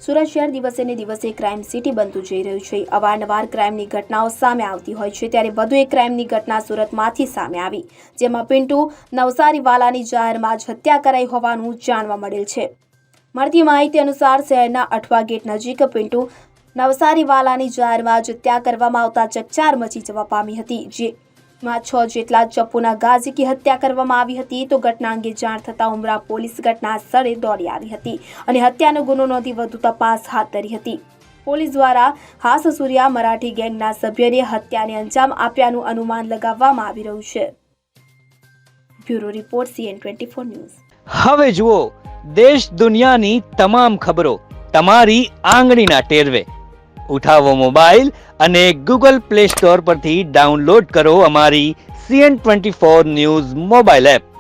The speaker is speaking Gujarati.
સુરત શહેર દિવસે ને દિવસે ક્રાઇમ સિટી બનતું જઈ રહ્યું છે। અવારનવાર ક્રાઇમની ઘટનાઓ સામે આવતી હોય છે, ત્યારે વધુ એક ક્રાઇમની ઘટના સુરતમાંથી સામે આવી, જેમાં પિન્ટુ નવસારીવાલાની જાહેરમાં જ હત્યા કરાઈ હોવાનું જાણવા મળેલ છે। મળતી માહિતી અનુસાર શહેરના અઠવા ગેટ નજીક પિન્ટુ નવસારીવાલાની જાહેરમાં જ હત્યા કરવામાં આવતા ચકચાર મચી જવા પામી હતી, જેમાં 6 જેટલા ચપ્પુના ઘા ઝીકી હત્યા કરવામાં આવી હતી। તો ઘટના અંગે જાણ થતાં ઉમરા પોલીસ ઘટના સ્થળે દોડી આવી હતી અને હત્યાનો ગુનો નોંધી વધુ તપાસ હાથ ધરી હતી। પોલીસ દ્વારા હાસસુરિયા મરાઠી ગેંગના સભ્યને હત્યાને અંજામ આપ્યાનું અનુમાન લગાવવામાં આવી રહ્યું છે। Bureau report CN24 news. હવે જુઓ દેશ દુનિયાની તમામ ખબરો તમારી આંગળીના ટેરવે। ઉઠાવો મોબાઈલ અને Google Play Store પરથી ડાઉનલોડ કરો અમારી CN24 ન્યૂઝ મોબાઈલ એપ।